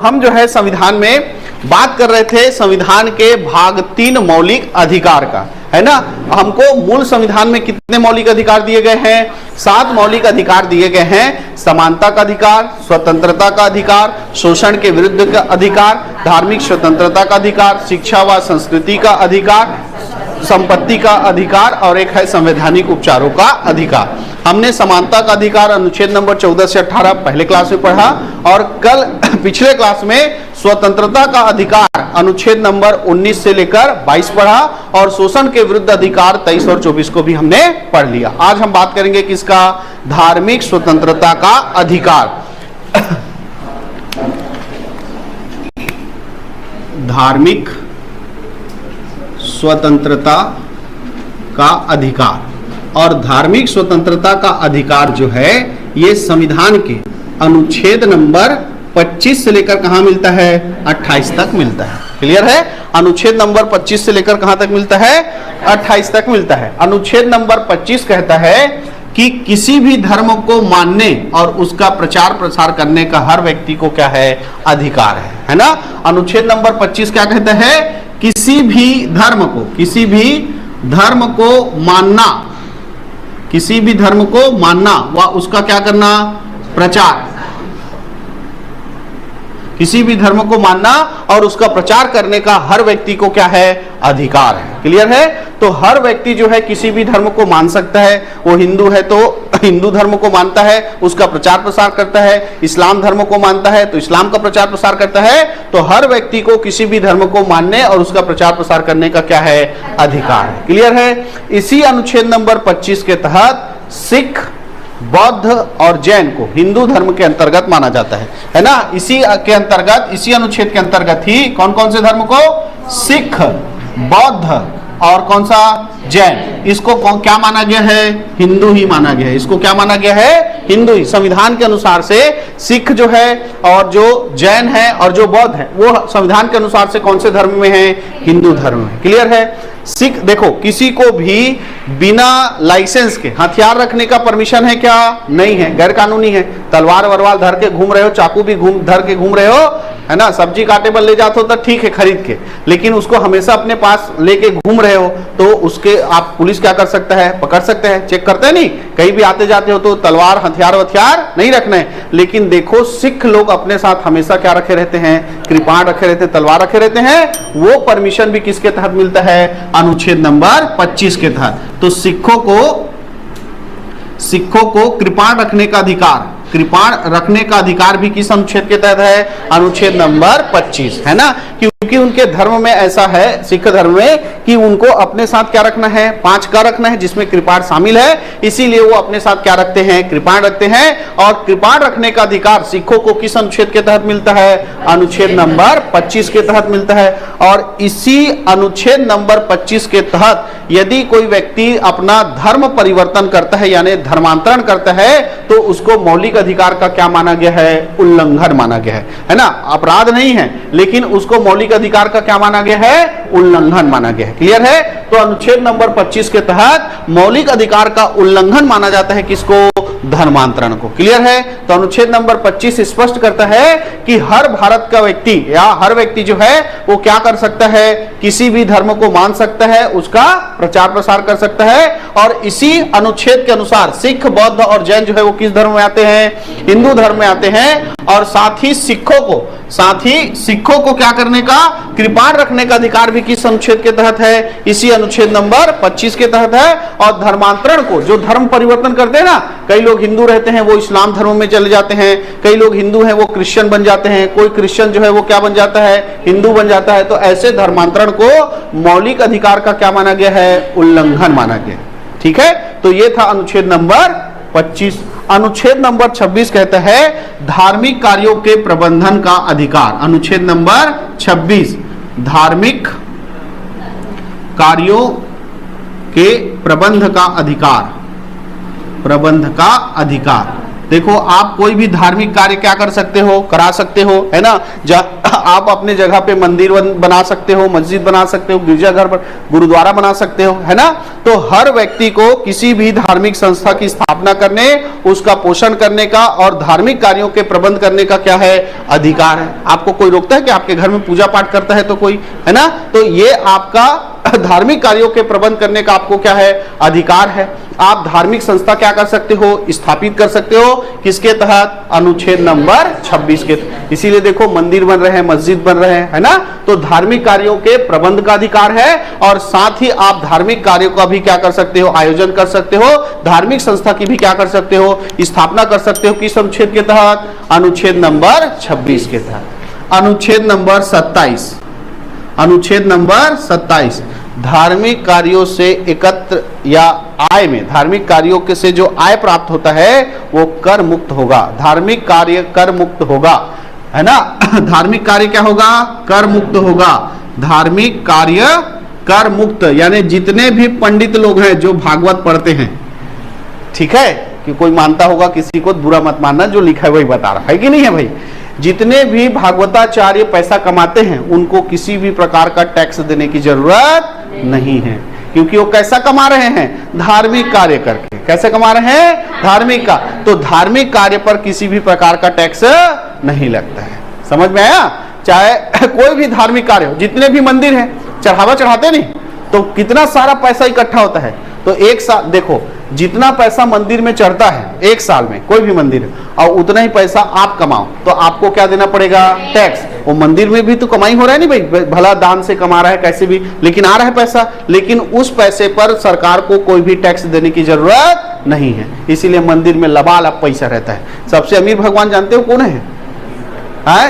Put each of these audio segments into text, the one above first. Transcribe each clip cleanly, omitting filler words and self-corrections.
हम जो है संविधान में बात कर रहे थे संविधान के भाग 3 मौलिक अधिकार का, है ना। हमको मूल संविधान में कितने मौलिक अधिकार दिए गए हैं? 7 मौलिक अधिकार दिए गए हैं। समानता का अधिकार, स्वतंत्रता का अधिकार, शोषण के विरुद्ध का अधिकार, धार्मिक स्वतंत्रता का अधिकार, शिक्षा व संस्कृति का अधिकार, संपत्ति का अधिकार और एक है संवैधानिक उपचारों का अधिकार। हमने समानता का अधिकार अनुच्छेद नंबर 14 से 18 पहले क्लास में पढ़ा और कल पिछले क्लास में स्वतंत्रता का अधिकार अनुच्छेद नंबर 19 से लेकर 22 पढ़ा और शोषण के विरुद्ध अधिकार 23 और 24 को भी हमने पढ़ लिया। आज हम बात करेंगे किसका? धार्मिक स्वतंत्रता का अधिकार। धार्मिक स्वतंत्रता का अधिकार। और धार्मिक स्वतंत्रता का अधिकार जो है ये संविधान के अनुच्छेद नंबर 25 से लेकर कहां मिलता है? 28 तक मिलता है। क्लियर है? अनुच्छेद नंबर 25 से लेकर कहां तक मिलता है? 28 तक मिलता है। अनुच्छेद नंबर 25 कहता है कि किसी भी धर्म को मानने और उसका प्रचार प्रसार करने का हर व्यक्ति को क्या है? अधिकार है ना। अनुच्छेद नंबर 25 क्या कहता है? किसी भी धर्म को, किसी भी धर्म को मानना, किसी भी धर्म को मानना व उसका क्या करना? प्रचार। किसी भी धर्म को मानना और उसका प्रचार करने का हर व्यक्ति को क्या है? अधिकार है। क्लियर है? तो हर व्यक्ति जो है किसी भी धर्म को मान सकता है। वो हिंदू है तो हिंदू धर्म को मानता है, उसका प्रचार प्रसार करता है। इस्लाम धर्म को मानता है तो इस्लाम का प्रचार प्रसार करता है। तो हर व्यक्ति को किसी भी धर्म को मानने और उसका प्रचार प्रसार करने का क्या है? अधिकार है। क्लियर है? इसी अनुच्छेद नंबर 25 के तहत सिख, बौद्ध और जैन को हिंदू धर्म के अंतर्गत माना जाता है ना। इसी के अंतर्गत, इसी अनुच्छेद के अंतर्गत ही कौन कौन से धर्म को? सिख, बौद्ध और कौन सा? जैन। इसको क्या माना गया है? हिंदू ही माना गया है। इसको क्या माना गया है? हिंदू ही। संविधान के अनुसार से सिख जो है और जो जैन है और जो बौद्ध है वो संविधान के अनुसार से कौन से धर्म में है? हिंदू धर्म में। क्लियर है? सिख, देखो किसी को भी बिना लाइसेंस के हथियार रखने का परमिशन है क्या? नहीं है, गैर कानूनी है। तलवार वरवाल धर के घूम रहे हो, चाकू भी धर के घूम रहे हो, है ना। सब्जी काटे पर ले जाते हो तो ठीक है खरीद के, लेकिन उसको हमेशा अपने पास लेके घूम रहे हो तो उसके आप पुलिस क्या कर सकता है? पकड़ सकते हैं। चेक करते हैं नहीं, कहीं भी आते जाते हो तो तलवार हथियार नहीं रखना है। लेकिन देखो सिख लोग अपने साथ हमेशा क्या रखे रहते हैं? कृपाण रखे रहते हैं, तलवार रखे रहते हैं। वो परमिशन भी किसके तहत मिलता है? अनुच्छेद नंबर 25 के तहत। तो सिखों को कृपाण रखने का अधिकार, कृपाण रखने का अधिकार भी किस अनुच्छेद के तहत है? अनुच्छेद नंबर 25, है ना। क्योंकि उनके धर्म में ऐसा है, सिख धर्म में, कि उनको अपने साथ क्या रखना है? 5 का रखना है जिसमें कृपाण शामिल है। इसीलिए वो अपने साथ क्या रखते हैं? कृपाण रखते हैं। और कृपाण रखने का अधिकार सिखों को किस अनुच्छेद के तहत मिलता है? अनुच्छेद नंबर 25 के तहत मिलता है। और इसी अनुच्छेद नंबर 25 के तहत यदि कोई व्यक्ति अपना धर्म परिवर्तन करता है यानी धर्मांतरण करता है तो उसको मौलिक अधिकार का क्या माना गया है? उल्लंघन माना गया है ना। अपराध नहीं है लेकिन उसको मौलिक अधिकार का क्या माना गया है? उल्लंघन माना गया है। क्लियर है? तो अनुच्छेद नंबर 25 के तहत मौलिक अधिकार का उल्लंघन माना जाता है किसको? धर्मांतरण को। क्लियर है? तो अनुच्छेद नंबर 25 स्पष्ट करता है कि हर भारत का व्यक्ति या हर व्यक्ति जो है वो क्या कर सकता है? किसी भी धर्म को मान सकता है, उसका प्रचार प्रसार कर सकता है। और इसी अनुच्छेद के अनुसार सिख, बौद्ध और जैन जो है वो किस धर्म में आते हैं? हिंदू धर्म में आते हैं। और साथ ही सिखों को क्या करने का? कृपाण रखने का अधिकार भी किस अनुच्छेद के तहत है? इसी अनुच्छेद नंबर 25 के तहत है। और धर्मांतरण को, जो धर्म परिवर्तन करते हैं ना, कई लोग हिंदू रहते हैं वो इस्लाम धर्म में चले जाते हैं, कई लोग हिंदू हैं वो क्रिश्चियन बन जाते हैं, कोई क्रिश्चियन जो है वो क्या बन जाता है? हिंदू बन जाता है। तो ऐसे धर्मांतरण को मौलिक अधिकार का क्या माना गया है? उल्लंघन माना गया। ठीक है? तो ये था अनुच्छेद नंबर 25। अनुच्छेद नंबर 26 कहता है धार्मिक कार्यों के प्रबंधन का अधिकार। अनुच्छेद नंबर 26 धार्मिक कार्यों के प्रबंध का अधिकार, प्रबंध का अधिकार। देखो आप कोई भी धार्मिक कार्य क्या कर सकते हो, करा सकते हो, है ना। आप अपने जगह पे मंदिर बना सकते हो, मस्जिद बना सकते हो, गिरजाघर पर गुरुद्वारा बना सकते हो, है ना। तो हर व्यक्ति को किसी भी धार्मिक संस्था की स्थापना करने, उसका पोषण करने का और धार्मिक कार्यों के प्रबंध करने का क्या है, अधिकार है। आपको कोई रोकता है कि आपके घर में पूजा पाठ करता है तो कोई, है ना। तो ये आपका धार्मिक कार्यों के प्रबंध करने का आपको क्या है, अधिकार है। आप धार्मिक संस्था क्या कर सकते हो, स्थापित कर सकते हो, किसके तहत, अनुच्छेद नंबर 26 के। इसीलिए देखो मंदिर बन रहे हैं, मस्जिद बन रहे हैं, है ना। तो धार्मिक कार्यों के प्रबंध का अधिकार है और साथ ही आप धार्मिक कार्यों का भी क्या कर सकते हो, आयोजन कर सकते हो, धार्मिक संस्था की भी क्या कर सकते हो, स्थापना कर सकते हो। किस अनुच्छेद के तहत, अनुच्छेद नंबर 26 के तहत। अनुच्छेद नंबर 27, अनुच्छेद नंबर 27, धार्मिक कार्यों से एकत्र या आय में, धार्मिक कार्यों के से जो आय प्राप्त होता है वो कर मुक्त होगा। धार्मिक कार्य कर मुक्त होगा, है ना। धार्मिक कार्य क्या होगा, कर मुक्त होगा। धार्मिक कार्य कर मुक्त, यानी जितने भी पंडित लोग हैं जो भागवत पढ़ते हैं, ठीक है, कि कोई मानता होगा, किसी को बुरा मत मानना, जो लिखा है वही बता रहा है कि नहीं है भाई। जितने भी भागवताचार्य पैसा कमाते हैं उनको किसी भी प्रकार का टैक्स देने की जरूरत नहीं है, क्योंकि वो कैसा कमा रहे हैं, धार्मिक कार्य करके। कैसे कमा रहे हैं, धार्मिक का। तो धार्मिक कार्य पर किसी भी प्रकार का टैक्स नहीं लगता है। समझ में आया। चाहे कोई भी धार्मिक कार्य हो, जितने भी मंदिर हैं, चढ़ावा चढ़ाते नहीं तो कितना सारा पैसा इकट्ठा होता है। तो एक साल देखो, जितना पैसा मंदिर में चढ़ता है एक साल में, कोई भी मंदिर, और उतना ही पैसा आप कमाओ तो आपको क्या देना पड़ेगा, टैक्स। वो मंदिर में भी तो कमाई हो रहा है नहीं भाई, भला दान से कमा रहा है कैसे भी, लेकिन आ रहा है पैसा। लेकिन उस पैसे पर सरकार को कोई भी टैक्स देने की जरूरत नहीं है, इसीलिए मंदिर में लबालब पैसा रहता है। सबसे अमीर भगवान जानते हो कौन है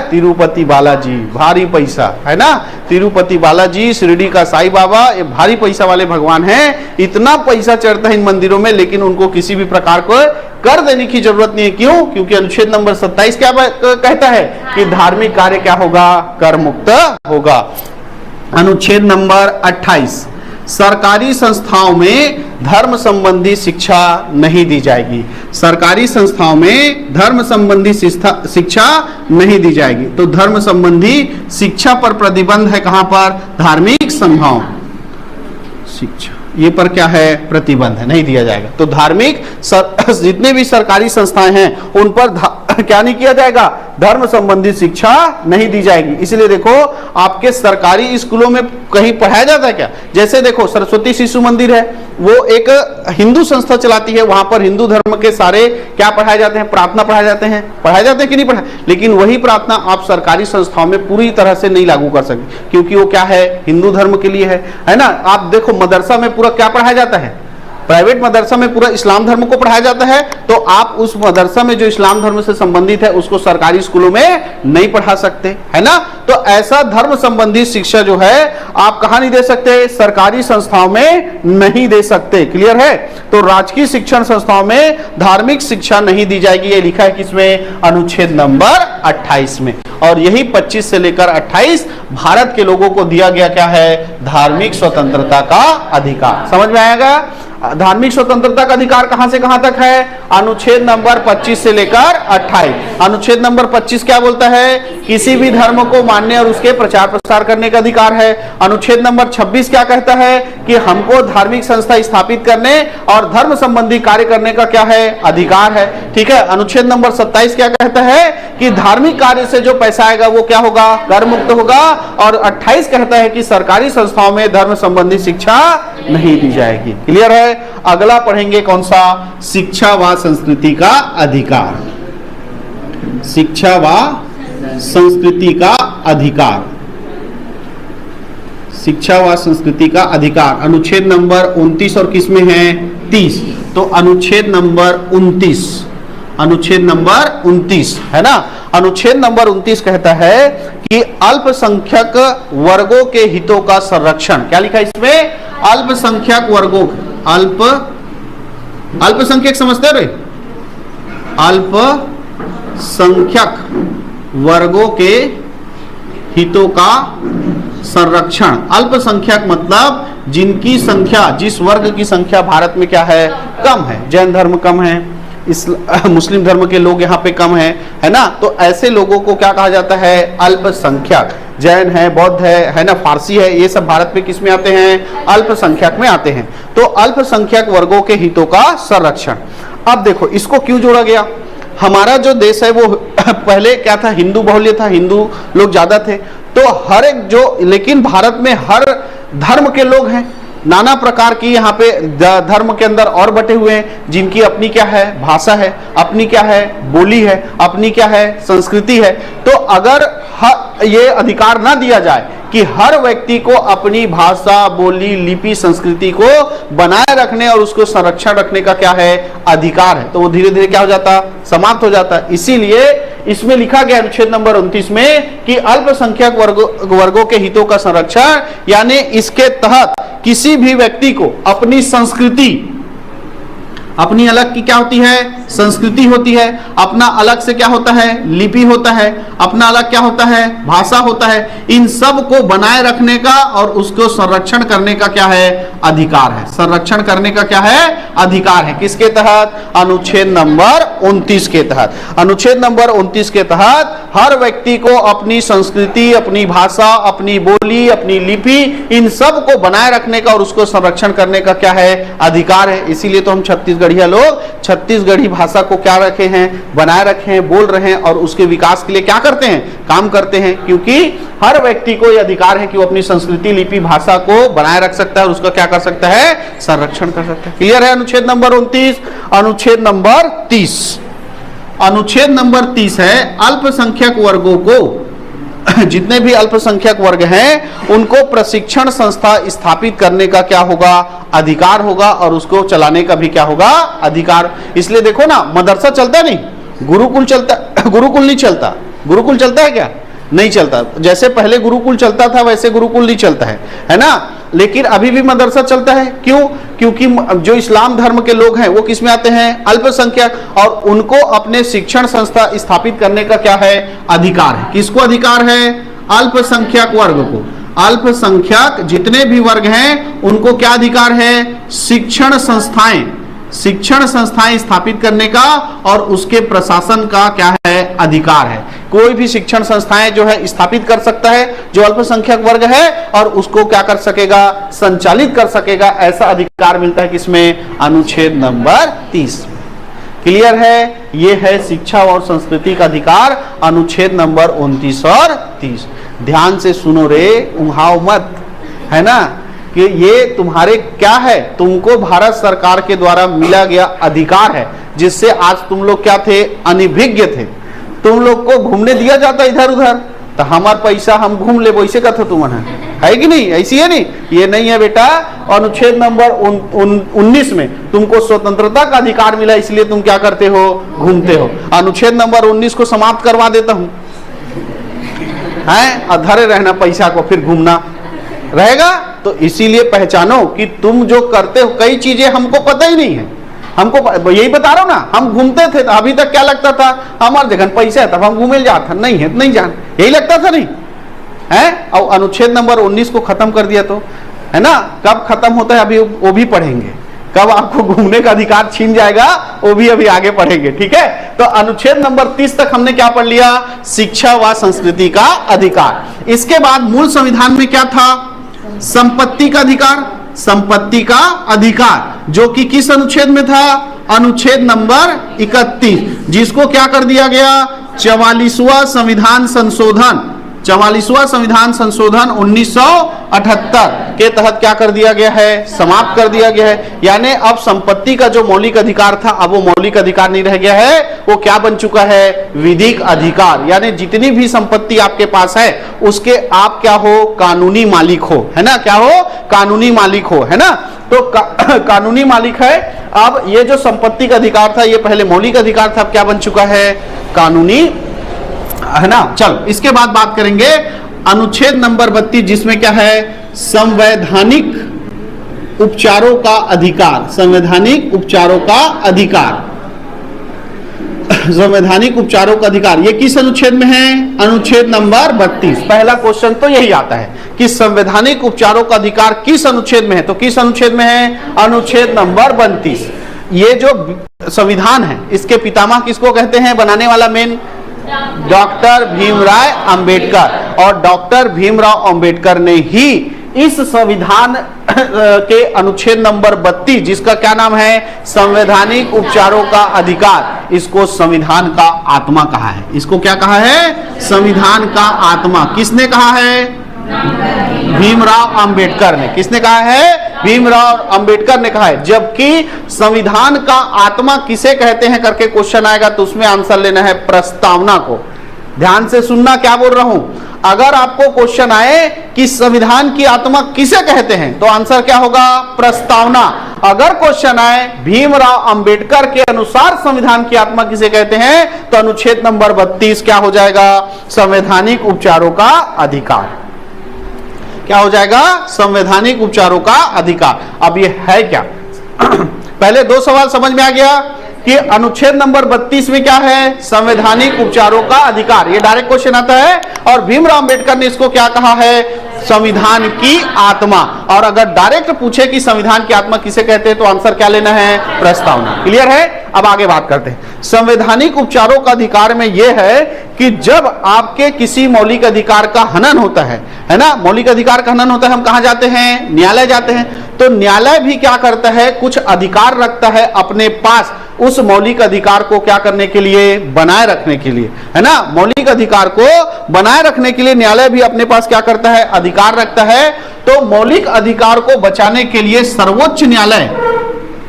तिरुपति बालाजी, भारी पैसा, है ना। तिरुपति बालाजी, शिरडी का साईं बाबा, ये भारी पैसा वाले भगवान हैं। इतना पैसा चढ़ता है इन मंदिरों में, लेकिन उनको किसी भी प्रकार को कर देने की जरूरत नहीं है। क्यों? क्योंकि अनुच्छेद नंबर 27 क्या कहता है कि धार्मिक कार्य क्या होगा, कर मुक्त होगा। अनुच्छेद नंबर 28, सरकारी संस्थाओं में धर्म संबंधी शिक्षा नहीं दी जाएगी। सरकारी संस्थाओं में धर्म संबंधी शिक्षा नहीं दी जाएगी। तो धर्म संबंधी शिक्षा पर प्रतिबंध है, कहां पर, धार्मिक संस्थाओं शिक्षा, ये पर क्या है, प्रतिबंध है, नहीं दिया जाएगा। तो धार्मिक जितने भी सरकारी संस्थाएं हैं उन पर क्या नहीं किया जाएगा, धर्म संबंधी शिक्षा नहीं दी जाएगी। इसलिए देखो आपके सरकारी स्कूलों में कहीं पढ़ाया जाता है क्या, जैसे देखो सरस्वती शिशु मंदिर है, वो एक हिंदू संस्था चलाती है, वहां पर हिंदू धर्म के सारे क्या पढ़ाए जाते हैं, प्रार्थना पढ़ाए जाते हैं कि नहीं पढ़ाए। लेकिन वही प्रार्थना आप सरकारी संस्थाओं में पूरी तरह से नहीं लागू कर सकते, क्योंकि वो क्या है, हिंदू धर्म के लिए है ना। आप देखो मदरसा में पूरा क्या पढ़ाया जाता है, प्राइवेट मदरसा में पूरा इस्लाम धर्म को पढ़ाया जाता है। तो आप उस मदरसा में जो इस्लाम धर्म से संबंधित है उसको सरकारी स्कूलों में नहीं पढ़ा सकते, है ना। तो ऐसा धर्म संबंधी शिक्षा जो है आप कहां नहीं दे सकते, सरकारी संस्थाओं में नहीं दे सकते। क्लियर है। तो राजकीय शिक्षण संस्थाओं में धार्मिक शिक्षा नहीं दी जाएगी, ये लिखा है किसमें, अनुच्छेद नंबर 28 में। और यही 25 से लेकर 28 भारत के लोगों को दिया गया क्या है, धार्मिक स्वतंत्रता का अधिकार। समझ में आएगा। धार्मिक स्वतंत्रता का अधिकार कहां से कहां तक है, अनुच्छेद नंबर 25 से लेकर 28। अनुच्छेद नंबर 25 क्या बोलता है, किसी भी धर्म को मानने और उसके प्रचार प्रसार करने का अधिकार है। अनुच्छेद नंबर 26 क्या कहता है कि हमको धार्मिक संस्था स्थापित करने और धर्म संबंधी कार्य करने का क्या है, अधिकार है। ठीक है। अनुच्छेद नंबर 27 क्या कहता है कि धार्मिक कार्य से जो पैसा आएगा वो क्या होगा, कर मुक्त होगा। और 28 कहता है कि सरकारी संस्थाओं में धर्म संबंधी शिक्षा नहीं दी जाएगी। क्लियर है। अगला पढ़ेंगे कौन सा, शिक्षा व संस्कृति का अधिकार। शिक्षा व संस्कृति का अधिकार, शिक्षा व संस्कृति का अधिकार अनुच्छेद नंबर 29 और किस में है, 30। तो अनुच्छेद नंबर 29, अनुच्छेद नंबर 29 है ना। अनुच्छेद नंबर 29 कहता है कि अल्पसंख्यक वर्गों के हितों का संरक्षण। क्या लिखा है इसमें, अल्पसंख्यक वर्गों, अल्पसंख्यक समझते हो रे, अल्पसंख्यक वर्गों के हितों का संरक्षण। अल्पसंख्यक मतलब जिनकी संख्या, जिस वर्ग की संख्या भारत में क्या है, कम है। जैन धर्म कम है, मुस्लिम धर्म के लोग यहाँ पे कम है ना, तो ऐसे लोगों को क्या कहा जाता है, अल्पसंख्यक। जैन है, बौद्ध है ना, फारसी है, ये सब भारत में किस में आते हैं, अल्पसंख्यक में आते हैं। तो अल्पसंख्यक वर्गों के हितों का संरक्षण। अब देखो इसको क्यों जोड़ा गया, हमारा जो देश है वो पहले क्या था, हिंदू बहुल्य था, हिंदू लोग ज्यादा थे, तो हर एक जो, लेकिन भारत में हर धर्म के लोग हैं, नाना प्रकार की यहाँ पे धर्म के अंदर और बटे हुए हैं, जिनकी अपनी क्या है भाषा है, अपनी क्या है बोली है, अपनी क्या है संस्कृति है। तो अगर ये अधिकार ना दिया जाए कि हर व्यक्ति को अपनी भाषा, बोली, लिपि, संस्कृति को बनाए रखने और उसको संरक्षण रखने का क्या है अधिकार है, तो वो धीरे धीरे क्या हो जाता, समाप्त हो जाता। इसीलिए इसमें लिखा गया अनुच्छेद नंबर 29 में कि अल्पसंख्यक वर्गों के हितों का संरक्षण, यानी इसके तहत किसी भी व्यक्ति को अपनी संस्कृति, अपनी अलग की क्या होती है संस्कृति होती है, अपना अलग से क्या होता है लिपि होता है, अपना अलग क्या होता है भाषा होता है, इन सब को बनाए रखने का और उसको संरक्षण करने का क्या है अधिकार है। संरक्षण करने का क्या है अधिकार है, किसके तहत, अनुच्छेद नंबर 29 के तहत। अनुच्छेद नंबर 29 के तहत हर व्यक्ति को अपनी संस्कृति, अपनी भाषा, अपनी बोली, अपनी लिपि, इन सब को बनाए रखने का और उसको संरक्षण करने का क्या है अधिकार है। इसीलिए तो हम छत्तीसगढ़िया लोग छत्तीसगढ़ी भाषा को क्या रखे हैं, बनाए रखे हैं, बोल रहे हैं और उसके विकास के लिए क्या करते हैं, काम करते हैं, क्योंकि हर व्यक्ति को यह अधिकार है कि वो अपनी संस्कृति, लिपि, भाषा को बनाए रख सकता है और उसका क्या कर सकता है संरक्षण कर सकता है। क्लियर है अनुच्छेद नंबर 29। अनुच्छेद नंबर 30, अनुच्छेद नंबर 30 है अल्पसंख्यक वर्गों को, जितने भी अल्पसंख्यक वर्ग हैं उनको प्रशिक्षण संस्था स्थापित करने का क्या होगा अधिकार होगा और उसको चलाने का भी क्या होगा अधिकार। इसलिए देखो ना, मदरसा चलता नहीं, गुरुकुल चलता, गुरुकुल नहीं चलता। गुरुकुल चलता है क्या, नहीं चलता। जैसे पहले गुरुकुल चलता था वैसे गुरुकुल नहीं चलता है ना, लेकिन अभी भी मदरसा चलता है। क्यों, क्योंकि जो इस्लाम धर्म के लोग हैं वो किस में आते हैं अल्पसंख्यक, और उनको अपने शिक्षण संस्था स्थापित करने का क्या है अधिकार है। किसको अधिकार है, अल्पसंख्यक वर्ग को। अल्पसंख्यक जितने भी वर्ग हैं उनको क्या अधिकार है, शिक्षण संस्थाएं स्थापित करने का और उसके प्रशासन का क्या है अधिकार है। कोई भी शिक्षण संस्थाएं जो है स्थापित कर सकता है जो अल्पसंख्यक वर्ग है और उसको क्या कर सकेगा, संचालित कर सकेगा। ऐसा अधिकार मिलता है किसमें, अनुच्छेद नंबर 30। क्लियर है, ये है शिक्षा और संस्कृति का अधिकार, अनुच्छेद नंबर 29 और 30। ध्यान से सुनो रे, उहाओ मत, है ना, कि ये तुम्हारे क्या है, तुमको भारत सरकार के द्वारा मिला गया अधिकार है, जिससे आज तुम लोग क्या थे, अनिभिज्ञ थे। तुम लोग को घूमने दिया जाता इधर उधर, तो हमार पैसा हम घूम ले, वैसे का था तुम है कि नहीं, ऐसी है नहीं, ये नहीं है बेटा। अनुच्छेद नंबर 19 में तुमको स्वतंत्रता का अधिकार मिला, इसलिए तुम क्या करते हो, घूमते हो। अनुच्छेद नंबर 19 को समाप्त करवा देता हूं, है अधरे रहना, पैसा को फिर घूमना रहेगा। तो इसीलिए पहचानो कि तुम जो करते हो, कई चीजें हमको पता ही नहीं है, हमको यही बता रहा हूं ना, हम घूमते थे तो अभी तक क्या लगता था, हमारे जगह पैसा है तब हम घूमे जाता, नहीं है नहीं जान, यही लगता था नहीं है। और अनुच्छेद नंबर 19 को खत्म कर दिया तो, है ना, कब खत्म होता है अभी वो भी पढ़ेंगे, कब आपको घूमने का अधिकार छीन जाएगा वो भी अभी आगे पढ़ेंगे, ठीक है। तो अनुच्छेद नंबर 30 तक हमने क्या पढ़ लिया, शिक्षा व संस्कृति का अधिकार। इसके बाद मूल संविधान में क्या था, संपत्ति का अधिकार। संपत्ति का अधिकार जो कि किस अनुच्छेद में था, अनुच्छेद नंबर 31, जिसको क्या कर दिया गया, 44वां संविधान संशोधन, 44वां संविधान संशोधन 1978 के तहत क्या कर दिया गया है, समाप्त कर दिया गया है। यानी अब संपत्ति का जो मौलिक अधिकार था अब वो मौलिक अधिकार नहीं रह गया है, वो क्या बन चुका है, विधिक अधिकार। यानी जितनी भी संपत्ति आपके पास है उसके आप क्या हो, कानूनी मालिक हो, है ना, क्या हो, कानूनी मालिक हो, है ना। तो कानूनी मालिक है। अब ये जो संपत्ति का अधिकार था ये पहले मौलिक अधिकार था, अब क्या बन चुका है, कानूनी, है ना। चल इसके बाद बात करेंगे अनुच्छेद नंबर 32, जिसमें क्या है, संवैधानिक उपचारों का अधिकार। संवैधानिक उपचारों का अधिकार, संवैधानिक उपचारों का अधिकार, ये किस अनुच्छेद में है, अनुच्छेद नंबर 32। पहला क्वेश्चन तो यही आता है कि संवैधानिक उपचारों का अधिकार किस अनुच्छेद में है, तो किस अनुच्छेद में है, अनुच्छेद नंबर 32। ये जो संविधान है इसके पितामह किसको कहते हैं, बनाने वाला मेन डॉक्टर भीमराव अंबेडकर। और डॉक्टर भीमराव अंबेडकर ने ही इस संविधान के अनुच्छेद नंबर 32, जिसका क्या नाम है, संवैधानिक उपचारों का अधिकार, इसको संविधान का आत्मा कहा है। इसको क्या कहा है, संविधान का आत्मा। किसने कहा है, भीमराव अंबेडकर ने। किसने कहा है, भीमराव अंबेडकर ने कहा है। जबकि संविधान का आत्मा किसे कहते हैं करके क्वेश्चन आएगा तो उसमें आंसर लेना है प्रस्तावना को। ध्यान से सुनना क्या बोल रहा हूं। अगर आपको क्वेश्चन आए कि संविधान की आत्मा किसे कहते हैं तो आंसर क्या होगा, प्रस्तावना। अगर क्वेश्चन आए भीमराव अंबेडकर के अनुसार संविधान की आत्मा किसे कहते हैं तो अनुच्छेद नंबर 32 क्या हो जाएगा, संवैधानिक उपचारों का अधिकार। क्या हो जाएगा, संवैधानिक उपचारों का अधिकार। अब ये है क्या पहले दो सवाल समझ में आ गया कि अनुच्छेद नंबर 32 में क्या है, संवैधानिक उपचारों का अधिकार। ये डायरेक्ट क्वेश्चन आता है। और भीमराव अंबेडकर ने इसको क्या कहा है, संविधान की आत्मा। और अगर डायरेक्ट पूछे कि संविधान की आत्मा किसे कहते हैं तो आंसर क्या लेना है, प्रस्तावना। क्लियर है। अब आगे बात करते हैं। संवैधानिक उपचारों का अधिकार में यह है कि जब आपके किसी मौलिक अधिकार का हनन होता है ना, मौलिक अधिकार का हनन होता है, हम कहां जाते हैं, न्यायालय जाते हैं। तो न्यायालय भी क्या करता है, कुछ अधिकार रखता है अपने पास उस मौलिक अधिकार को क्या करने के लिए, बनाए रखने के लिए, है ना। मौलिक अधिकार को बनाए रखने के लिए न्यायालय भी अपने पास क्या करता है, अधिकार रखता है। तो मौलिक अधिकार को बचाने के लिए सर्वोच्च न्यायालय,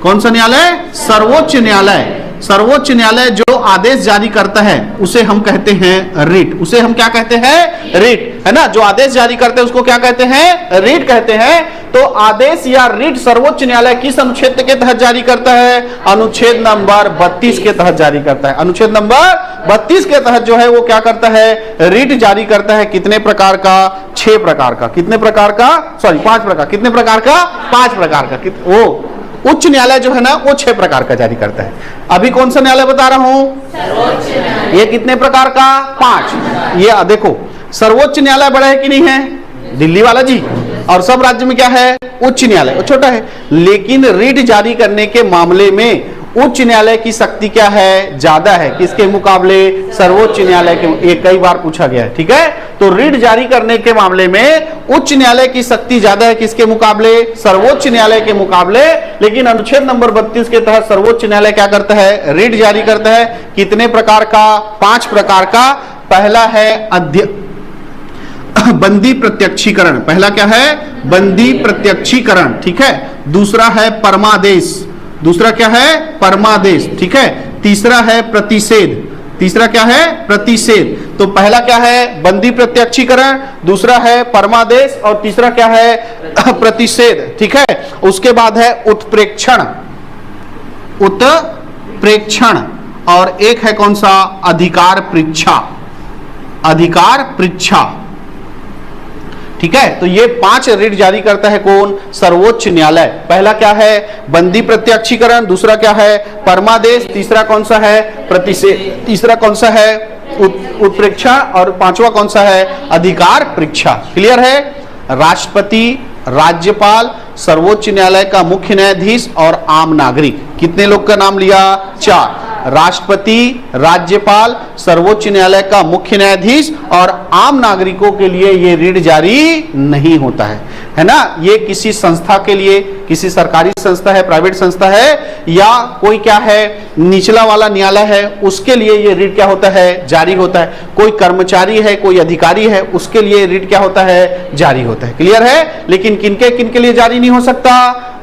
कौन सा न्यायालय, सर्वोच्च न्यायालय, सर्वोच्च न्यायालय जो आदेश जारी करता है उसे हम कहते हैं रिट। उसे हम क्या कहते हैं, रिट, है ना। जो आदेश जारी करते हैं उसको क्या कहते हैं, रिट कहते हैं। तो आदेश या रिट सर्वोच्च न्यायालय किस अनुच्छेद के तहत जारी करता है, अनुच्छेद नंबर 32 के तहत जारी करता है। अनुच्छेद नंबर 32 के तहत जो है वो क्या करता है, रिट जारी करता है। कितने प्रकार का, 6 प्रकार का। कितने प्रकार का, सॉरी 5 प्रकार। कितने प्रकार का, 5 प्रकार का। वो उच्च न्यायालय जो है ना वो 6 प्रकार का जारी करता है। अभी कौन सा न्यायालय बता रहा हूं, ये कितने प्रकार का, 5। ये देखो सर्वोच्च न्यायालय बड़ा है कि नहीं है, दिल्ली वाला जी। और सब राज्य में क्या है, उच्च न्यायालय छोटा है। लेकिन रिट जारी करने के मामले में उच्च न्यायालय की शक्ति क्या है, ज्यादा है। किसके मुकाबले, सर्वोच्च न्यायालय के। ये कई बार पूछा गया है, ठीक है। तो रिट जारी करने के मामले में उच्च न्यायालय की शक्ति ज्यादा है, किसके मुकाबले, सर्वोच्च न्यायालय के मुकाबले। लेकिन अनुच्छेद नंबर 32 के तहत सर्वोच्च न्यायालय क्या करता है, रिट जारी करता है। कितने प्रकार का, 5 प्रकार का। पहला है बंदी प्रत्यक्षीकरण। पहला क्या है, बंदी प्रत्यक्षीकरण, ठीक है। दूसरा है परमादेश। दूसरा क्या है, परमादेश, ठीक है। तीसरा है प्रतिषेध। तीसरा क्या है, प्रतिषेध। तो पहला क्या है, बंदी प्रत्यक्षीकरण, दूसरा है परमादेश और तीसरा क्या है, प्रतिषेध, ठीक है। उसके बाद है उत्प्रेक्षण, उत्प्रेक्षण। और एक है कौन सा, अधिकार परीक्षा, अधिकार परीक्षा, ठीक है। तो ये 5 रिट जारी करता है कौन, सर्वोच्च न्यायालय। पहला क्या है, बंदी प्रत्यक्षीकरण, दूसरा क्या है, परमादेश, तीसरा कौन सा है, प्रतिषेध, तीसरा कौन सा है, उत्प्रेक्षा, और 5वां कौन सा है, अधिकार परीक्षा। क्लियर है। राष्ट्रपति, राज्यपाल, सर्वोच्च न्यायालय का मुख्य न्यायाधीश और आम नागरिक। कितने लोग का नाम लिया, 4। राष्ट्रपति, राज्यपाल, सर्वोच्च न्यायालय का मुख्य न्यायाधीश और आम नागरिकों के लिए ये रिट जारी नहीं होता है ना। ये किसी संस्था के लिए, किसी सरकारी संस्था है, प्राइवेट संस्था है, या कोई क्या है, निचला वाला न्यायालय है, उसके लिए ये रिट क्या होता है, जारी होता है। कोई कर्मचारी है, कोई अधिकारी है, उसके लिए रिट क्या होता है, जारी होता है। क्लियर है। लेकिन किनके लिए जारी नहीं हो सकता,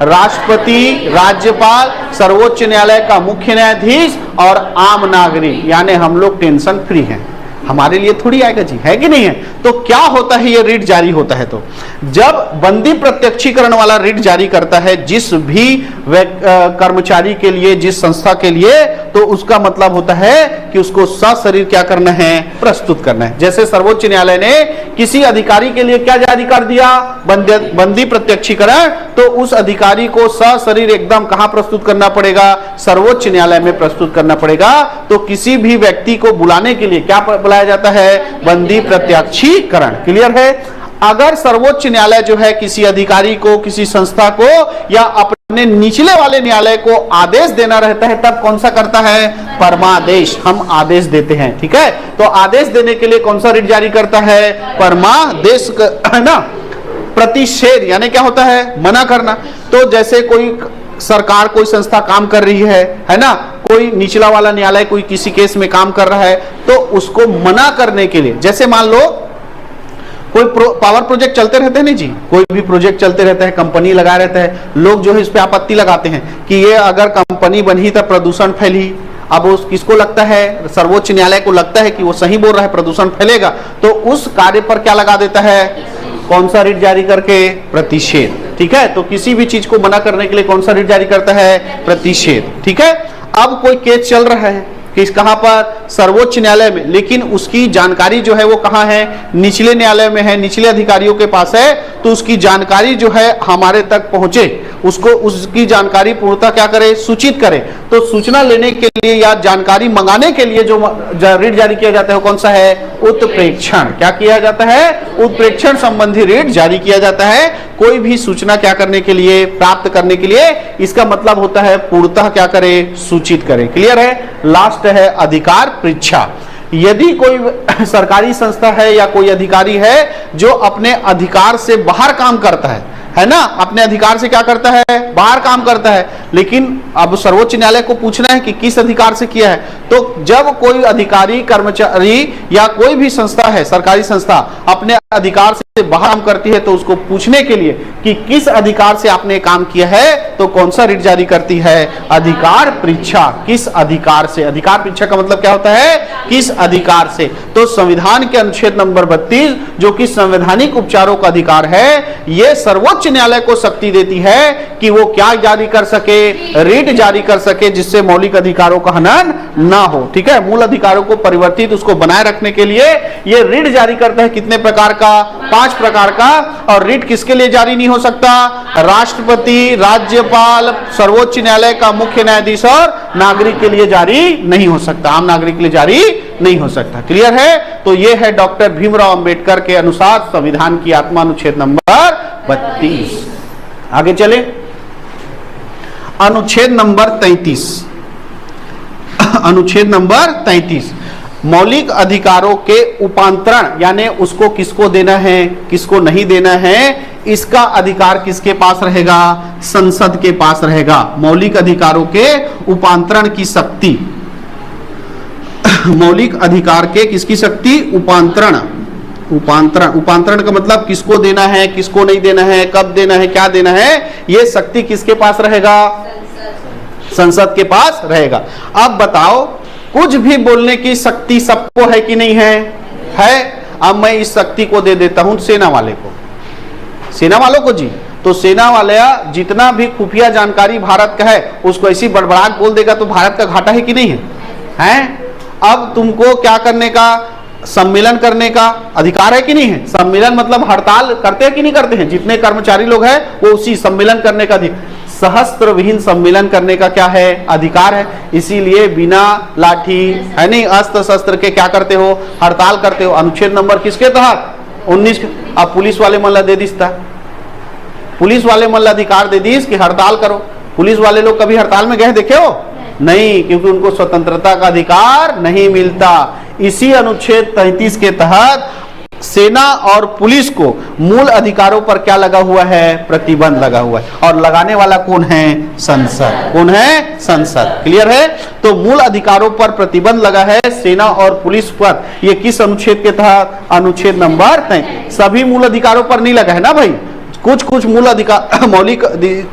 राष्ट्रपति, राज्यपाल, सर्वोच्च न्यायालय का मुख्य न्यायाधीश और आम नागरिक। यानी हम लोग टेंशन फ्री हैं, हमारे लिए थोड़ी आएगा जी, है कि नहीं है। तो क्या होता है, ये रिट जारी होता है तो जब बंदी प्रत्यक्षीकरण वाला रिट जारी करता है जिस भी कर्मचारी के लिए, जिस संस्था के लिए, तो उसका मतलब होता है कि उसको सशरीर क्या करना है, प्रस्तुत करना है। जैसे सर्वोच्च न्यायालय ने किसी अधिकारी के लिए क्या जारी कर दिया, बंदी प्रत्यक्षीकरण, तो उस अधिकारी को सशरीर एकदम कहां प्रस्तुत करना पड़ेगा, सर्वोच्च न्यायालय में प्रस्तुत करना पड़ेगा। तो किसी भी व्यक्ति को बुलाने के लिए क्या बुलाया जाता है, बंदी प्रत्यक्षीकरण। क्लियर है। अगर सर्वोच्च न्यायालय जो है किसी अधिकारी को, किसी संस्था को या अपने निचले वाले न्यायालय को आदेश देना रहता है, तब कौन सा करता है? परमादेश। हम आदेश देते हैं, ठीक है। तो आदेश देने के लिए कौन सा रिट जारी करता है? परमादेश, है ना। प्रतिषेध यानी क्या होता है? मना करना। तो जैसे कोई सरकार, कोई संस्था काम कर रही है ना, कोई निचला वाला न्यायालय कोई किसी केस में काम कर रहा है, तो उसको मना करने के लिए, जैसे मान लो कोई पावर प्रोजेक्ट चलते रहते हैं नहीं जी, कोई भी प्रोजेक्ट चलते रहता है, कंपनी लगा रहता है, लोग जो है इस पे आपत्ति लगाते हैं कि ये अगर कंपनी बनी तो प्रदूषण फैली। अब उस किसको लगता है? सर्वोच्च न्यायालय को लगता है कि वो सही बोल रहा है, प्रदूषण फैलेगा, तो उस कार्य पर क्या लगा देता है? कौन सा रिट जारी करके? प्रतिषेध, ठीक है। तो किसी भी चीज को मना करने के लिए कौन सा रिट जारी करता है? प्रतिषेध, ठीक है। अब कोई केस चल रहा है किस, कहां पर? सर्वोच्च न्यायालय में, लेकिन उसकी जानकारी जो है वो कहां है? निचले न्यायालय में है, निचले अधिकारियों के पास है। तो उसकी जानकारी जो है हमारे तक पहुंचे, उसको उसकी जानकारी पूर्णतः क्या करे? सूचित करे। तो सूचना लेने के लिए या जानकारी मंगाने के लिए जो रिट जारी किया जाता है वो कौन सा है? उत्प्रेक्षण। क्या किया जाता है? उत्प्रेक्षण संबंधी रिट जारी किया जाता है। कोई भी सूचना क्या करने के लिए? प्राप्त करने के लिए। इसका मतलब होता है पूर्णतः क्या करे? सूचित करे। क्लियर है। लास्ट है अधिकार परीक्षा। यदि कोई सरकारी संस्था है या कोई अधिकारी है जो अपने अधिकार से बाहर काम करता है ना, अपने अधिकार से क्या करता है? बाहर काम करता है, लेकिन अब सर्वोच्च न्यायालय को पूछना है कि किस अधिकार से किया है। तो जब कोई अधिकारी, कर्मचारी या कोई भी संस्था है, सरकारी संस्था, अपने अधिकार से बाहर काम करती है, तो उसको पूछने के लिए कि किस अधिकार से आपने काम किया है, तो कौन सा रिट जारी करती है? अधिकार परीक्षा। किस अधिकार से? अधिकार परीक्षा का मतलब क्या होता है? किस अधिकार से। तो संविधान के अनुच्छेद नंबर 32 जो कि संवैधानिक उपचारों का अधिकार है, यह सर्वोच्च न्यायालय को शक्ति देती है कि वो क्या जारी कर सके? रिट जारी कर सके, जिससे मौलिक अधिकारों का हनन ना हो, ठीक है। मूल अधिकारों को परिवर्तित, उसको बनाए रखने के लिए ये रिट जारी करता है। कितने प्रकार का? 5 प्रकार का। और रिट किसके लिए जारी नहीं हो सकता? राष्ट्रपति, राज्यपाल, सर्वोच्च न्यायालय का मुख्य न्यायाधीश और नागरिक के लिए जारी नहीं हो सकता। आम नागरिक के लिए जारी नहीं हो सकता। क्लियर है। तो ये है डॉक्टर भीमराव अंबेडकर के अनुसार संविधान की आत्मा, अनुच्छेद नंबर 32। आगे चले, अनुच्छेद नंबर 33। अनुच्छेद नंबर 33 मौलिक अधिकारों के उपांतरण, यानी उसको किसको देना है, किसको नहीं देना है, इसका अधिकार किसके पास रहेगा? संसद के पास रहेगा। मौलिक अधिकारों के उपांतरण की शक्ति, मौलिक अधिकार के किसकी शक्ति? उपांतरण। उपांतरण का मतलब किसको देना है, किसको नहीं देना है, कब देना है, क्या देना है, यह शक्ति किसके पास रहेगा? संसद के पास रहेगा। अब बताओ, कुछ भी बोलने की शक्ति सबको है कि नहीं है? है। अब मैं इस शक्ति को दे देता हूं सेना वाले को, सेना वालों को जी। तो सेना वाले जितना भी खुफिया जानकारी भारत का है उसको ऐसी बड़बड़ाहट बोल देगा तो भारत का घाटा है कि नहीं है? हैं? अब तुमको क्या करने का? सम्मेलन करने का अधिकार है कि नहीं है? सम्मेलन मतलब हड़ताल करते हैं कि नहीं करते हैं? जितने कर्मचारी लोग हैं वो उसी सम्मेलन करने का सहस्त्र विहीन सम्मेलन करने का क्या है? अधिकार है। इसीलिए बिना लाठी, है नहीं, अस्त्र शस्त्र के क्या करते हो? हड़ताल करते हो। अनुच्छेद नंबर किसके तहत? 19। अब पुलिस वाले मन ला दे दिसता, पुलिस वाले मन ला अधिकार दे दिस कि हड़ताल करो। पुलिस वाले लोग कभी हड़ताल में गए देखे हो? नहीं, क्योंकि उनको स्वतंत्रता का अधिकार नहीं मिलता। इसी अनुच्छेद 33 के तहत सेना और पुलिस को मूल अधिकारों पर क्या लगा हुआ है? प्रतिबंध लगा हुआ है। और लगाने वाला कौन है? संसद। कौन है? संसद। क्लियर है। तो मूल अधिकारों पर प्रतिबंध लगा है सेना और पुलिस पर। ये किस अनुच्छेद के तहत? अनुच्छेद नंबर 33। सभी मूल अधिकारों पर नहीं लगा है ना भाई, कुछ कुछ मूल अधिकार, मौलिक,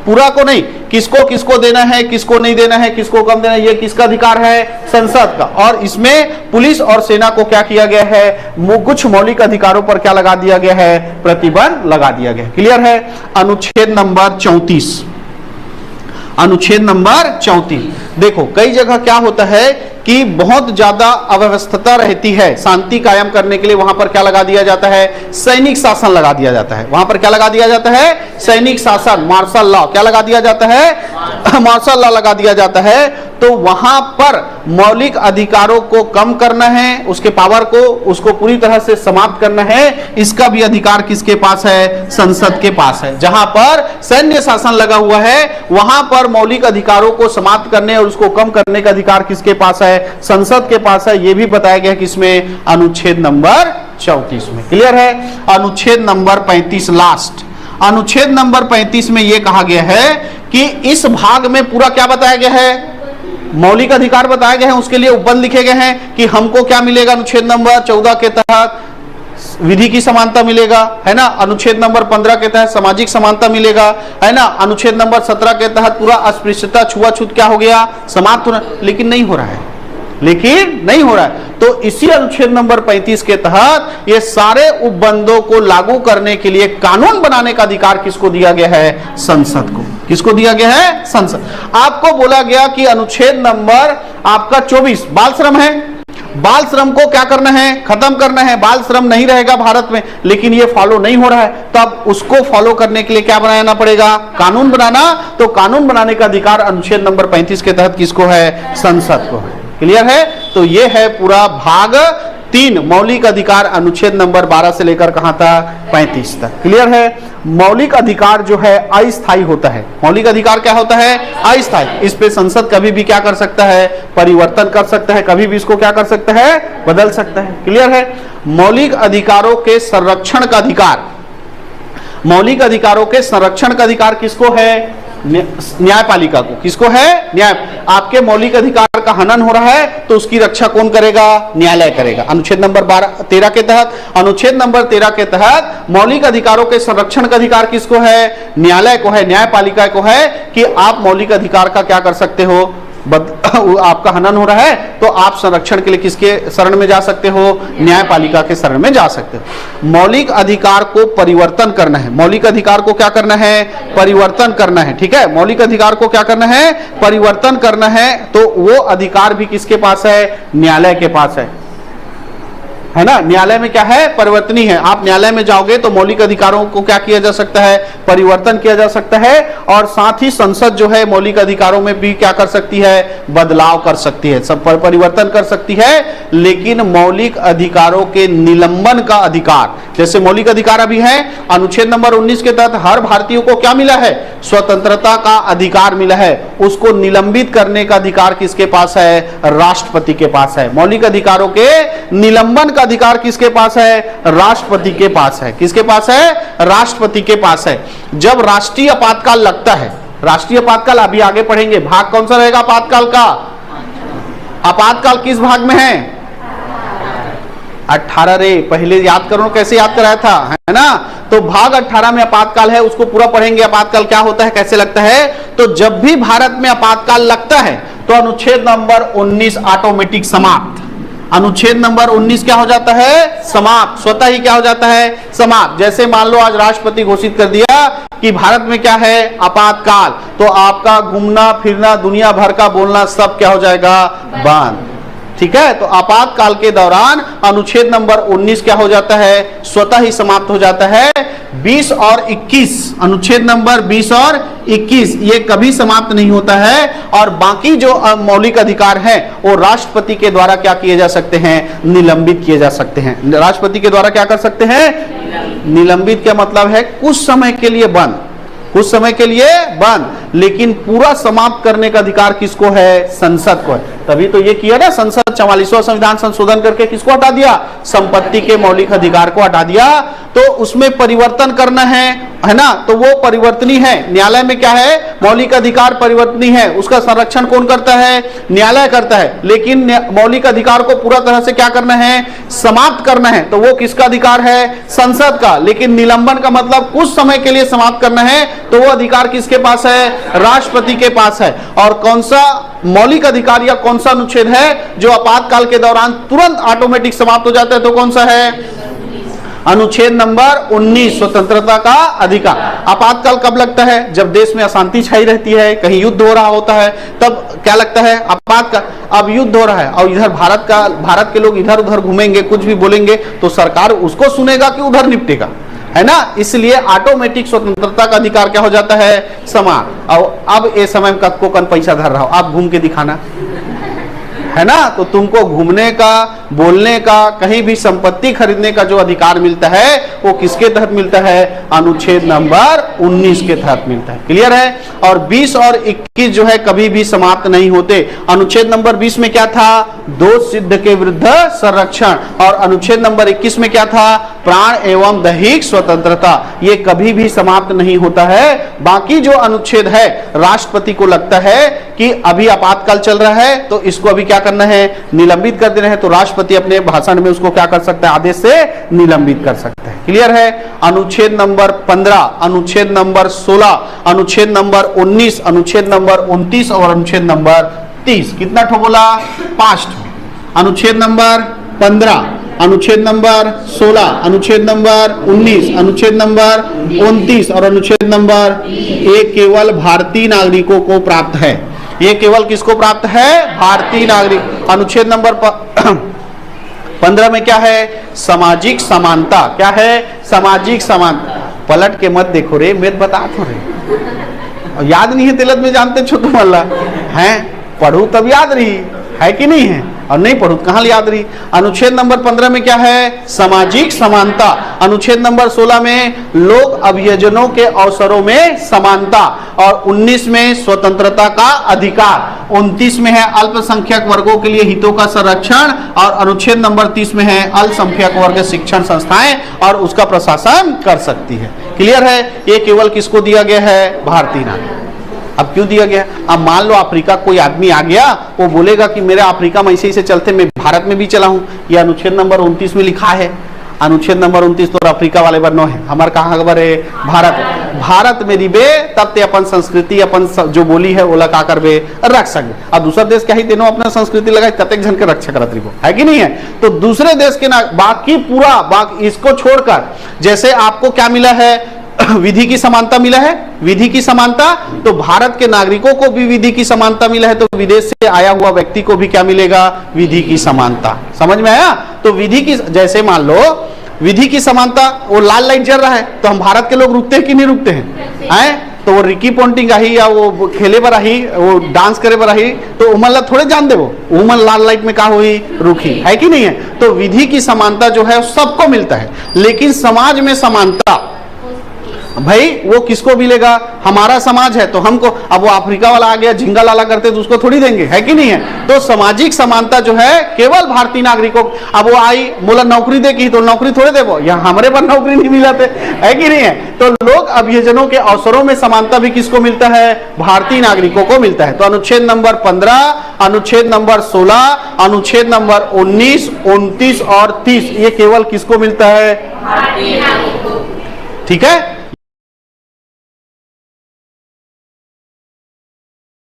पूरा को नहीं, किसको किसको देना है, किसको नहीं देना है, किसको कम देना है, ये किसका अधिकार है? संसद का। और इसमें पुलिस और सेना को क्या किया गया है? कुछ मौलिक अधिकारों पर क्या लगा दिया गया है? प्रतिबंध लगा दिया गया। क्लियर है। अनुच्छेद नंबर 34। अनुच्छेद नंबर 34 देखो, कई जगह क्या होता है कि बहुत ज्यादा अव्यवस्था रहती है, शांति कायम करने के लिए वहां पर क्या लगा दिया जाता है, सैनिक शासन लगा दिया जाता है। वहां पर क्या लगा दिया जाता है, सैनिक शासन, मार्शल लॉ। क्या लगा दिया जाता है, मार्शल लॉ लगा दिया जाता है। तो वहां पर मौलिक अधिकारों को कम करना है, उसके पावर को, उसको पूरी तरह से समाप्त करना है, इसका भी अधिकार किसके पास है, संसद के पास है। जहां पर सैन्य शासन लगा हुआ है वहां पर मौलिक अधिकारों को समाप्त करने और उसको कम करने का अधिकार किसके पास है, संसद के पास है। यह भी बताया गया किसमें, अनुच्छेद नंबर 34 में। क्लियर है। अनुच्छेद नंबर 35 लास्ट, अनुच्छेद नंबर 35 में यह कहा गया है कि इस भाग में पूरा क्या बताया गया है, मौलिक अधिकार बताए गए हैं, उसके लिए उपबंध लिखे गए हैं कि हमको क्या मिलेगा। अनुच्छेद नंबर 14 के तहत विधि की समानता मिलेगा, है ना। अनुच्छेद नंबर 15 के तहत सामाजिक समानता मिलेगा, है ना। अनुच्छेद नंबर 17 के तहत पूरा अस्पृश्यता, छुआछूत क्या हो गया, समाप्त होना। लेकिन नहीं हो रहा है, लेकिन नहीं हो रहा है। तो इसी अनुच्छेद नंबर 35 के तहत ये सारे उपबंधों को लागू करने के लिए कानून बनाने का अधिकार किसको दिया गया है, संसद को। किसको दिया गया है, संसद। आपको बोला गया कि अनुच्छेद नंबर आपका 24 बाल श्रम है, बाल श्रम को क्या करना है, खत्म करना है, बाल श्रम नहीं रहेगा भारत में। लेकिन ये फॉलो नहीं हो रहा है, तो अब उसको फॉलो करने के लिए क्या बनाना पड़ेगा, कानून बनाना। तो कानून बनाने का अधिकार अनुच्छेद नंबर 35 के तहत किसको है, संसद को है। क्लियर है। तो ये है पूरा भाग 3 मौलिक अधिकार, अनुच्छेद नंबर 12 से लेकर कहां था, 35 तक। क्लियर है। मौलिक अधिकार जो है अस्थायी होता है। मौलिक अधिकार क्या होता है, अस्थायी। इस पे संसद कभी भी क्या कर सकता है, परिवर्तन कर सकता है, कभी भी इसको क्या कर सकता है, बदल सकता है। क्लियर है। मौलिक अधिकारों के संरक्षण का अधिकार, मौलिक अधिकारों के संरक्षण का अधिकार किसको है, न्यायपालिका को। किसको है, न्याय। आपके मौलिक अधिकार का हनन हो रहा है तो उसकी रक्षा कौन करेगा, न्यायालय करेगा। अनुच्छेद नंबर 13 के तहत, अनुच्छेद नंबर 13 के तहत मौलिक अधिकारों के संरक्षण का अधिकार किसको है, न्यायालय को है, न्यायपालिका को है कि आप मौलिक अधिकार का क्या कर सकते हो, आपका हनन हो रहा है तो आप संरक्षण के लिए किसके शरण में जा सकते हो, न्यायपालिका के शरण में जा सकते हो। मौलिक अधिकार को परिवर्तन करना है, मौलिक अधिकार को क्या करना है, परिवर्तन करना है। ठीक है। मौलिक अधिकार को क्या करना है, परिवर्तन करना है। तो वो अधिकार भी किसके पास है, न्यायालय के पास है ना। न्यायालय में क्या है, परिवर्तनी है। आप न्यायालय में जाओगे तो मौलिक अधिकारों को क्या किया जा सकता है, परिवर्तन किया जा सकता है। और साथ ही संसद जो है मौलिक अधिकारों में भी क्या कर सकती है, बदलाव कर सकती है, सब परिवर्तन कर सकती है। लेकिन मौलिक अधिकारों के निलंबन का अधिकार, जैसे मौलिक अधिकार अभी है, अनुच्छेद नंबर 19 के तहत हर भारतीय को क्या मिला है, स्वतंत्रता का अधिकार मिला है। उसको निलंबित करने का अधिकार किसके पास है, राष्ट्रपति के पास है। मौलिक अधिकारों के निलंबन का अधिकार किसके पास है, राष्ट्रपति के पास है। किसके पास है, राष्ट्रपति के पास है। जब राष्ट्रीय आपातकाल लगता है, राष्ट्रीय आपातकाल अभी आगे पढ़ेंगे, भाग कौन सा रहेगा आपातकाल का, आपातकाल किस भाग में है, 18 रे, पहले याद करो कैसे याद कराया था, है ना। तो भाग 18 में आपातकाल है, उसको पूरा पढ़ेंगे। आपातकाल क्या होता है, कैसे लगता है। तो जब भी भारत में आपातकाल लगता है तो अनुच्छेद नंबर 19 ऑटोमेटिक समाप्त, अनुच्छेद नंबर 19 क्या हो जाता है, समाप्त, स्वतः ही क्या हो जाता है, समाप्त। जैसे मान लो आज राष्ट्रपति घोषित कर दिया कि भारत में क्या है, आपातकाल, तो आपका घूमना फिरना, दुनिया भर का बोलना सब क्या हो जाएगा, बंद। ठीक है। तो आपातकाल के दौरान अनुच्छेद नंबर 19 क्या हो जाता है, स्वतः ही समाप्त हो जाता है। 20 और 21, अनुच्छेद नंबर 20 और 21 ये कभी समाप्त नहीं होता है। और बाकी जो मौलिक अधिकार हैं वो राष्ट्रपति के द्वारा क्या किए जा सकते हैं, निलंबित किए जा सकते हैं। राष्ट्रपति के द्वारा क्या कर सकते हैं, निलंबित। क्या मतलब है, कुछ समय के लिए बंद, कुछ समय के लिए बंद, लेकिन पूरा समाप्त करने का अधिकार किसको है, संसद को है। तभी तो ये किया ना संसद 44वां संविधान संशोधन करके किसको हटा दिया, संपत्ति के मौलिक अधिकार को हटा दिया। तो उसमें परिवर्तन करना है ना, तो वो परिवर्तनी है। न्यायालय में क्या है, मौलिक अधिकार परिवर्तनी है, उसका संरक्षण कौन करता है, न्यायालय करता है। लेकिन मौलिक अधिकार को पूरा तरह से क्या करना है, समाप्त करना है, तो वो किसका अधिकार है, संसद का। लेकिन निलंबन का मतलब कुछ समय के लिए समाप्त करना है, तो वो अधिकार किसके पास है, राष्ट्रपति के पास है। और कौन सा मौलिक अधिकार या कौन सा अनुच्छेद है जो आपातकाल के दौरान तुरंत ऑटोमेटिक समाप्त हो जाता है, तो कौन सा है, अनुच्छेद नंबर 19 स्वतंत्रता का अधिकार। आपातकाल कब लगता है? जब देश में अशांति छाई रहती है, कहीं युद्ध हो रहा होता है, तब क्या लगता है? आपातकाल। अब युद्ध हो रहा है और इधर भारत के लोग इधर उधर घूमेंगे, कुछ भी बोलेंगे तो सरकार उसको सुनेगा कि उधर निपटेगा, है ना। इसलिए ऑटोमेटिक स्वतंत्रता का अधिकार क्या हो जाता है? समाप्त। और अब ये समय में कद को कन पैसा धर रहा हो, आप घूम के दिखाना, है ना। तो तुमको घूमने का, बोलने का, कहीं भी संपत्ति खरीदने का जो अधिकार मिलता है वो किसके तहत मिलता है? अनुच्छेद नंबर 19 के तहत मिलता है। क्लियर है। और 20 और 21 जो है कभी भी समाप्त नहीं होते। अनुच्छेद नंबर 20 में क्या था? दोष सिद्ध के विरुद्ध संरक्षण। और अनुच्छेद नंबर 21 में क्या था? प्राण एवं दैहिक स्वतंत्रता। ये कभी भी समाप्त नहीं होता है। बाकी जो अनुच्छेद है, राष्ट्रपति को लगता है कि अभी आपातकाल चल रहा है तो इसको अभी क्या करना है? निलंबित कर देना है। तो राष्ट्रपति अपने भाषण में उसको क्या कर सकता है? आदेश से निलंबित कर सकता है। क्लियर है। अनुच्छेद नंबर 15, अनुच्छेद नंबर 16, अनुच्छेद नंबर 19, अनुच्छेद नंबर 29 और अनुच्छेद नंबर 30। कितना ठो बोला? 5 ठो। अनुच्छेद नंबर 15, अनुच्छेद नंबर 16, अनुच्छेद नंबर 19, अनुच्छेद नंबर 29 और अनुच्छेद नंबर 1 केवल भारतीय नागरिकों को प्राप्त है। ये केवल किसको प्राप्त है? भारतीय नागरिक। अनुच्छेद नंबर 15 में क्या है? सामाजिक समानता। क्या है? सामाजिक समानता। पलट के मत देखो रे, मैं बता तो रहे, याद नहीं है तिलक में जानते छोटू मल्ला हैं, पढ़ू तब याद रही, है कि नहीं है? और नहीं पढ़ू कहां याद रही। अनुच्छेद नंबर 15 में क्या है? सामाजिक समानता। अनुच्छेद नंबर 16 में लोक अभियोजनों के अवसरों में समानता। और 19 में स्वतंत्रता का अधिकार। 29 में है अल्पसंख्यक वर्गों के लिए हितों का संरक्षण। और अनुच्छेद नंबर 30 में है अल्पसंख्यक वर्ग शिक्षण संस्थाएं और उसका प्रशासन कर सकती है। क्लियर है। ये केवल किसको दिया गया है? भारतीय नागरिक। अब क्यों दिया गया? अब मान लो अफ्रीका कोई आदमी आ गया, वो बोलेगा कि मेरे अफ्रीका में ऐसे चलते मैं भारत में भी चला हूं। ये अनुच्छेद नंबर 29 में लिखा है। अनुच्छेद नंबर 29 तो अफ्रीका वाले पर नो है, हमारे कहाँ खबर है? भारत में रिबे तब ते अपन संस्कृति, अपन जो बोली है वो लगा कर बे रख सके। अब दूसरा देश क्या ही देनो अपना संस्कृति लगाए, कतेक जन के रक्षा करत रही है कि नहीं है। तो दूसरे देश के ना बाकी पूरा इसको छोड़कर, जैसे आपको क्या मिला है? विधि की समानता मिला है। विधि की समानता, तो भारत के नागरिकों को भी विधि की समानता मिला है, तो विदेश से आया हुआ व्यक्ति को भी क्या मिलेगा? विधि की समानता। समझ में आया? तो विधि की, जैसे मान लो विधि की समानता, वो लाल लाइट जल रहा है तो हम भारत के लोग रुकते हैं कि नहीं रुकते हैं? तो वो रिकी पोंटिंग आई या वो खेले पर आई, वो डांस करे पर आई, तो उमन थोड़े जान दे, वो उमन लाल लाइट में क्या हुई? रुकी, है कि नहीं है? तो विधि की समानता जो है सबको मिलता है। लेकिन समाज में समानता भाई वो किसको मिलेगा? हमारा समाज है तो हमको, अब वो अफ्रीका वाला आ गया झिंगा लाला करते तो उसको थोड़ी देंगे, है कि नहीं है? तो सामाजिक समानता जो है केवल भारतीय नागरिकों। अब वो आई बोला नौकरी देगी तो नौकरी थोड़े देवो, यहाँ हमारे पर नौकरी नहीं मिलाते, है कि नहीं है? तो लोग अभियोजनों के अवसरों में समानता भी किसको मिलता है? भारतीय नागरिकों को मिलता है। तो अनुच्छेद नंबर 15, अनुच्छेद नंबर 16, अनुच्छेद नंबर 19, 29 और 30 ये केवल किसको मिलता है? ठीक है।